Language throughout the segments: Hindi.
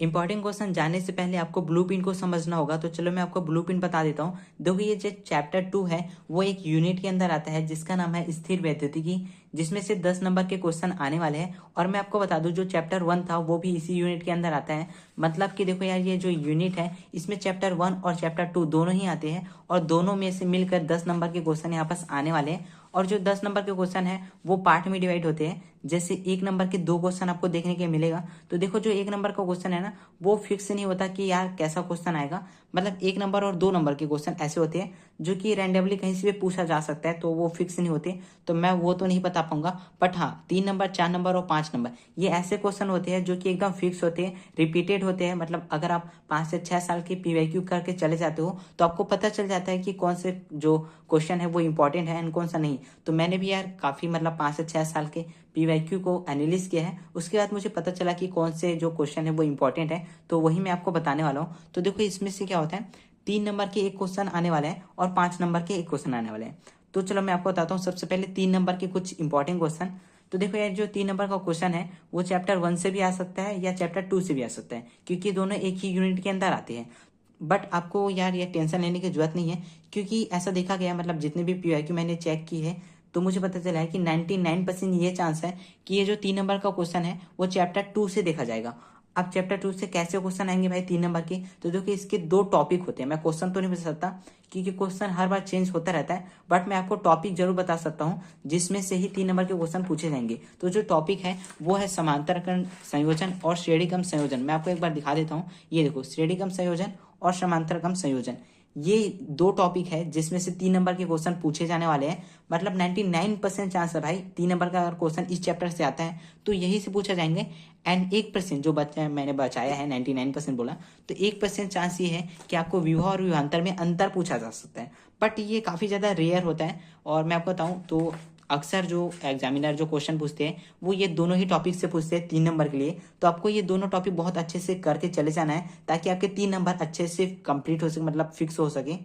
इंपॉर्टेंट क्वेश्चन जानने से पहले आपको ब्लूप्रिंट को समझना होगा। तो चलो मैं आपको ब्लूप्रिंट बता देता हूँ। देखो ये जो चैप्टर 2 है वो एक यूनिट के अंदर आता है जिसका नाम है स्थिर वैद्युतिकी, जिसमें से 10 नंबर के क्वेश्चन आने वाले हैं। और मैं आपको बता दूं जो चैप्टर 1 था वो भी इसी यूनिट के अंदर आता है। मतलब कि देखो यार ये जो यूनिट है इसमें चैप्टर 1 और चैप्टर 2 दोनों ही आते हैं और दोनों में से मिलकर 10 नंबर के क्वेश्चन यहाँ पास आने वाले हैं। और जो 10 नंबर के क्वेश्चन है वो पार्ट में डिवाइड होते हैं। जैसे 1 नंबर के 2 क्वेश्चन आपको देखने के मिलेगा। तो देखो जो 1 नंबर का क्वेश्चन है ना वो फिक्स नहीं होता कि यार कैसा क्वेश्चन आएगा। मतलब 1 नंबर और 2 नंबर के क्वेश्चन ऐसे होते हैं जो कि रैंडमली कहीं से भी पूछा जा सकता है, तो वो फिक्स नहीं होते। तो मैं वो तो नहीं बता पाऊंगा। बट हाँ 3 नंबर, 4 नंबर और 5 नंबर ये ऐसे क्वेश्चन होते हैं जो कि एकदम फिक्स होते हैं, रिपीटेड होते हैं। मतलब अगर आप 5 से 6 साल की पीवाईक्यू करके चले जाते हो तो आपको पता चल जाता है कि कौन से जो क्वेश्चन है वो इंपॉर्टेंट है एंड कौन सा नहीं। तो मैंने भी यार काफी मतलब 5 से 6 साल के पीवाईक्यू को एनालिस किया है। उसके बाद मुझे पता चला कि कौन से जो क्वेश्चन है वो इंपॉर्टेंट है, तो वही मैं आपको बताने वाला हूँ। तो देखो इसमें से क्या होता है, 3 नंबर के एक क्वेश्चन आने वाला है और 5 नंबर के एक क्वेश्चन आने वाले हैं। तो चलो मैं आपको बताता हूँ सबसे पहले 3 नंबर के कुछ इंपॉर्टेंट क्वेश्चन। तो देखो यार जो 3 नंबर का क्वेश्चन है वो चैप्टर 1 से भी आ सकता है या चैप्टर 2 से भी आ सकता है, क्योंकि दोनों एक ही यूनिट के अंदर आते हैं। बट आपको यार ये टेंशन लेने की जरूरत नहीं है, क्योंकि ऐसा देखा गया मतलब जितने भी पीवाईक्यू मैंने चेक की है तो मुझे पता चला है कि 99% ये चांस है कि ये जो 3 नंबर का क्वेश्चन है वो चैप्टर 2 से देखा जाएगा। अब चैप्टर 2 से कैसे क्वेश्चन आएंगे भाई 3 नंबर के, तो देखिए इसके 2 टॉपिक होते हैं। मैं क्वेश्चन तो नहीं बता सकता क्योंकि क्वेश्चन हर बार चेंज होता रहता है, बट मैं आपको टॉपिक जरूर बता सकता हूँ जिसमें से ही 3 नंबर के क्वेश्चन पूछे जाएंगे। तो जो टॉपिक है वो है समांतरकरण संयोजन और श्रेणीक्रम संयोजन। मैं आपको एक बार दिखा देता हूँ। ये देखो श्रेणीक्रम संयोजन और समांतरक्रम संयोजन, ये 2 टॉपिक है जिसमें से 3 नंबर के क्वेश्चन पूछे जाने वाले हैं। मतलब 99% चांस है भाई 3 नंबर का अगर क्वेश्चन इस चैप्टर से आता है तो यही से पूछा जाएंगे। एंड 1% जो बचा है, मैंने बचाया है 99% बोला, तो 1% चांस ये है कि आपको विभव और विभवांतर में अंतर पूछा जा सकता है। बट ये काफी ज्यादा रेयर होता है। और मैं आपको बताऊं तो अक्सर जो एग्जामिनर जो क्वेश्चन पूछते हैं वो ये दोनों ही टॉपिक से पूछते हैं 3 नंबर के लिए। तो आपको ये दोनों टॉपिक बहुत अच्छे से करके चले जाना है ताकि आपके 3 नंबर अच्छे से कंप्लीट हो सके, मतलब फिक्स हो सके।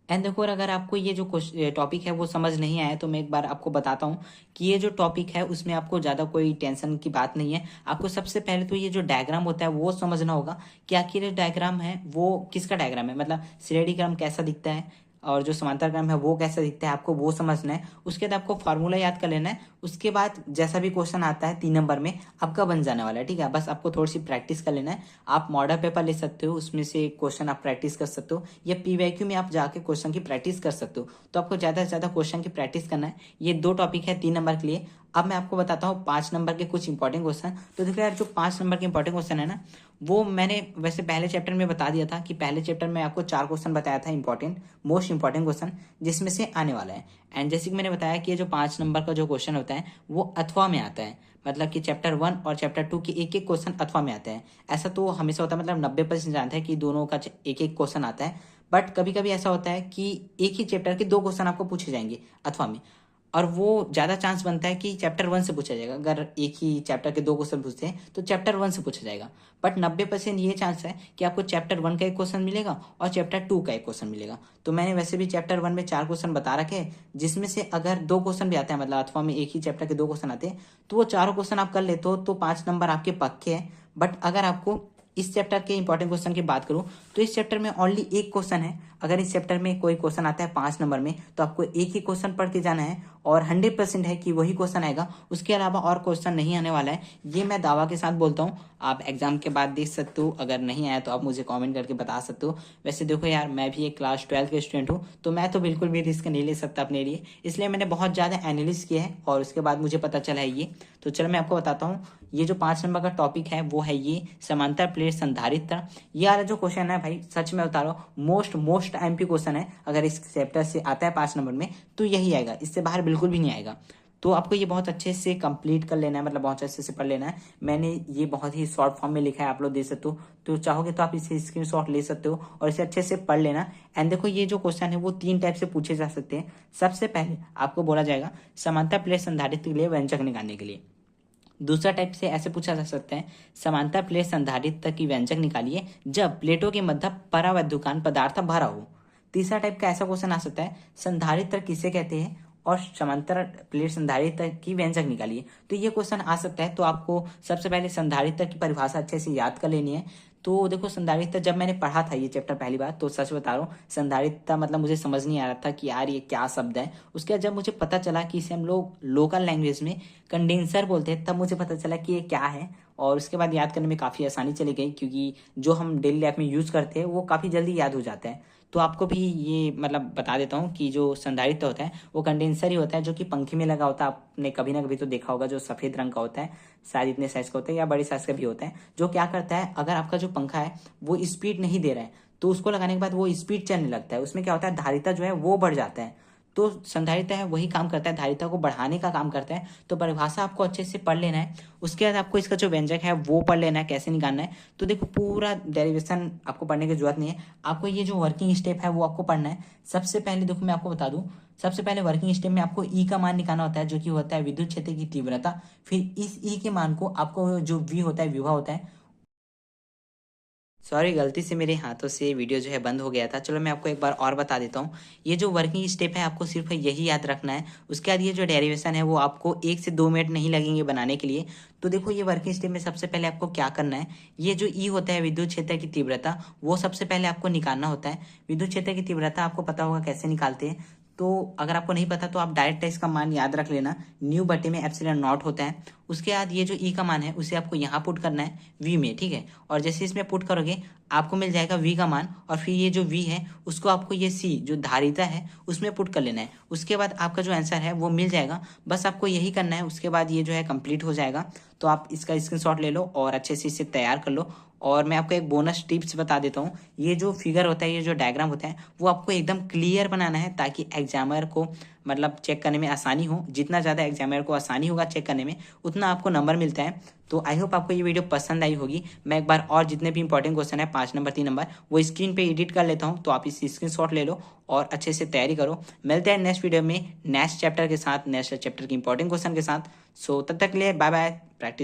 एंड देखो अगर आपको ये जो टॉपिक है वो समझ नहीं आया तो मैं एक बार आपको बताता हूँ कि ये जो टॉपिक है उसमें आपको ज़्यादा कोई टेंशन की बात नहीं है। आपको सबसे पहले तो ये जो डायग्राम होता है वो समझना होगा कि आखिर ये डायग्राम है वो किसका डायग्राम है, मतलब श्रेणीक्रम कैसा दिखता है और जो समांतरक्रम है वो कैसा दिखता है, आपको वो समझना है। उसके बाद आपको फार्मूला याद कर लेना है। उसके बाद जैसा भी क्वेश्चन आता है 3 नंबर में आपका बन जाने वाला है। ठीक है, बस आपको थोड़ी सी प्रैक्टिस कर लेना है। आप मॉडल पेपर ले सकते हो, उसमें से क्वेश्चन आप प्रैक्टिस कर सकते हो, या पीवाईक्यू में आप जाके क्वेश्चन की प्रैक्टिस कर सकते हो। तो आपको ज्यादा से ज्यादा क्वेश्चन की प्रैक्टिस करना है। ये 2 टॉपिक है 3 नंबर के लिए। अब मैं आपको बताता हूँ 5 नंबर के कुछ इंपॉर्टेंट क्वेश्चन। तो देखो यार जो 5 नंबर के इंपॉर्टेंट क्वेश्चन है ना वो मैंने वैसे पहले चैप्टर में बता दिया था कि पहले चैप्टर में आपको 4 क्वेश्चन बताया था इंपॉर्टेंट, मोस्ट इंपॉर्टेंट क्वेश्चन जिसमें से आने वाला है। एंड जैसे कि मैंने बताया कि ये जो 5 नंबर का जो क्वेश्चन होता है वो अथवा में आता है। मतलब कि चैप्टर 1 और चैप्टर 2 के एक एक क्वेश्चन अथवा में आते हैं। ऐसा तो हमेशा होता है, मतलब 90% जानते हैं कि दोनों का एक एक क्वेश्चन आता है। बट कभी कभी ऐसा होता है कि एक ही चैप्टर के 2 क्वेश्चन आपको पूछे जाएंगे अथवा में, और वो ज्यादा चांस बनता है कि चैप्टर 1 से पूछा जाएगा। अगर एक ही चैप्टर के 2 क्वेश्चन पूछते हैं तो चैप्टर 1 से पूछा जाएगा। बट 90% ये चांस है कि आपको चैप्टर 1 का एक क्वेश्चन मिलेगा और चैप्टर 2 का एक क्वेश्चन मिलेगा। तो मैंने वैसे भी चैप्टर 1 में 4 क्वेश्चन बता रखे हैं, जिसमें से अगर 2 क्वेश्चन भी आते हैं, मतलब अथवा में एक ही चैप्टर के 2 क्वेश्चन आते हैं, तो वो चारों क्वेश्चन आप कर लेते हो तो 5 नंबर आपके पक्के हैं। बट अगर आपको इस चैप्टर के इंपॉर्टेंट क्वेश्चन की बात करूं तो इस चैप्टर में ओनली एक क्वेश्चन है। अगर इस चैप्टर में कोई क्वेश्चन आता है 5 नंबर में तो आपको एक ही क्वेश्चन पढ़ के जाना है और 100% है कि वही क्वेश्चन आएगा, उसके अलावा और क्वेश्चन नहीं आने वाला है। ये मैं दावा के साथ बोलता हूँ। आप एग्जाम के बाद देख सकते हो, अगर नहीं आया तो आप मुझे कमेंट करके बता सकते हो। वैसे देखो यार मैं भी एक क्लास 12 के स्टूडेंट हूँ तो मैं तो बिल्कुल भी रिस्क नहीं ले सकता अपने लिए, इसलिए मैंने बहुत ज़्यादा एनालिस किया है और उसके बाद मुझे पता चला है ये। तो चलो मैं आपको बताता हूँ। ये जो 5 नंबर का टॉपिक है वो है ये समांतर प्लेट संधारित्र। ये वाला जो क्वेश्चन है भाई सच में बता रहा हूँ मोस्ट एमपी क्वेश्चन है। अगर इस चैप्टर से आता है 5 नंबर में तो यही आएगा, इससे बाहर बिल्कुल भी नहीं आएगा। तो आपको ये बहुत अच्छे से कंप्लीट कर लेना है, मतलब बहुत अच्छे से पढ़ लेना है। मैंने ये बहुत ही शॉर्ट फॉर्म में लिखा है, आप लोग देख सकते हो। तो चाहोगे तो आप इसे स्क्रीनशॉट ले सकते हो और इसे अच्छे से पढ़ लेना। एंड देखो ये जो क्वेश्चन है वो 3 टाइप से पूछे जा सकते हैं। सबसे पहले आपको बोला जाएगा समांतर प्लेट संधारित्र के लिए व्यंजक निकालने के लिए। दूसरा टाइप से ऐसे पूछा जा सकता है समांतर प्लेट संधारित्र की व्यंजक निकालिए जब प्लेटों के मध्य परावैद्युकान पदार्थ भरा हो। तीसरा टाइप का ऐसा क्वेश्चन आ सकता है संधारित्र किसे कहते हैं और समांतर प्लेट संधारित्र की व्यंजक निकालिए। तो ये क्वेश्चन आ सकता है। तो आपको सबसे पहले संधारित्र की परिभाषा अच्छे से याद कर लेनी है। तो देखो संधारित्र जब मैंने पढ़ा था ये चैप्टर पहली बार, तो सच बता रहा हूँ संधारित्र मतलब मुझे समझ नहीं आ रहा था कि यार ये क्या शब्द है। उसके बाद जब मुझे पता चला कि इसे हम लोग लोकल लैंग्वेज में कंडेंसर बोलते हैं, तब मुझे पता चला कि ये क्या है। और उसके बाद याद करने में काफ़ी आसानी चली गई, क्योंकि जो हम डेली लाइफ में यूज़ करते हैं वो काफ़ी जल्दी याद हो जाता है। तो आपको भी ये मतलब बता देता हूँ कि जो संधारित्र होता है वो कंडेंसर ही होता है, जो कि पंखे में लगा होता है। आपने कभी ना कभी तो देखा होगा, जो सफ़ेद रंग का होता है, शायद इतने साइज का होता है या बड़े साइज का भी होता है। जो क्या करता है, अगर आपका जो पंखा है वो स्पीड नहीं दे रहा है, तो उसको लगाने के बाद वो स्पीड चलने लगता है। उसमें क्या होता है, धारिता जो है वो बढ़ जाता है। तो संधारित्र है वही काम करता है, धारिता को बढ़ाने का काम करता है। तो परिभाषा आपको अच्छे से पढ़ लेना है। उसके बाद आपको इसका जो व्यंजक है वो पढ़ लेना है, कैसे निकालना है। तो देखो पूरा डेरिवेशन आपको पढ़ने की जरूरत नहीं है, आपको ये जो वर्किंग स्टेप है वो आपको पढ़ना है। सबसे पहले देखो मैं आपको बता दूं, सबसे पहले वर्किंग स्टेप में आपको ई का मान निकालना होता है, जो कि होता है विद्युत क्षेत्र की तीव्रता। फिर इस ई के मान को आपको जो वी होता है, विभव होता है, सॉरी गलती से मेरे हाथों से वीडियो जो है बंद हो गया था। चलो मैं आपको एक बार और बता देता हूँ। ये जो वर्किंग स्टेप है आपको सिर्फ यही याद रखना है। उसके बाद ये जो डेरिवेशन है वो आपको 1 से 2 मिनट नहीं लगेंगे बनाने के लिए। तो देखो ये वर्किंग स्टेप में सबसे पहले आपको क्या करना है, ये जो ई होता है विद्युत क्षेत्र की तीव्रता, वो सबसे पहले आपको निकालना होता है। विद्युत क्षेत्र की तीव्रता आपको पता होगा कैसे निकालते हैं। तो अगर आपको नहीं पता तो आप डायरेक्ट इसका मान याद रख लेना, न्यू बटे में एप्सिलॉन नॉट होता है। उसके बाद ये जो ई का मान है उसे आपको यहाँ पुट करना है वी में, ठीक है। और जैसे इसमें पुट करोगे आपको मिल जाएगा वी का मान, और फिर ये जो वी है उसको आपको ये सी जो धारिता है उसमें पुट कर लेना है। उसके बाद आपका जो आंसर है वो मिल जाएगा। बस आपको यही करना है, उसके बाद ये जो है कंप्लीट हो जाएगा। तो आप इसका स्क्रीनशॉट ले लो और अच्छे से इसे तैयार कर लो। और मैं आपको एक बोनस टिप्स बता देता हूँ, ये जो फिगर होता है, ये जो डायग्राम होता है, वो आपको एकदम क्लियर बनाना है, ताकि एग्जामिनर को मतलब चेक करने में आसानी हो। जितना ज़्यादा एग्जामिनर को आसानी होगा चेक करने में, उतना आपको नंबर मिलता है। तो आई होप आपको ये वीडियो पसंद आई होगी। मैं एक बार और जितने भी इंपॉर्टेंट क्वेश्चन है 5 नंबर 3 नंबर वो स्क्रीन पे एडिट कर लेता हूँ, तो आप इस स्क्रीनशॉट ले लो और अच्छे से तैयारी करो। मिलते हैं नेक्स्ट वीडियो में नेक्स्ट चैप्टर के साथ, नेक्स्ट चैप्टर के इंपॉर्टेंट क्वेश्चन के साथ। सो तब तक के लिए बाय बाय। प्रैक्टिस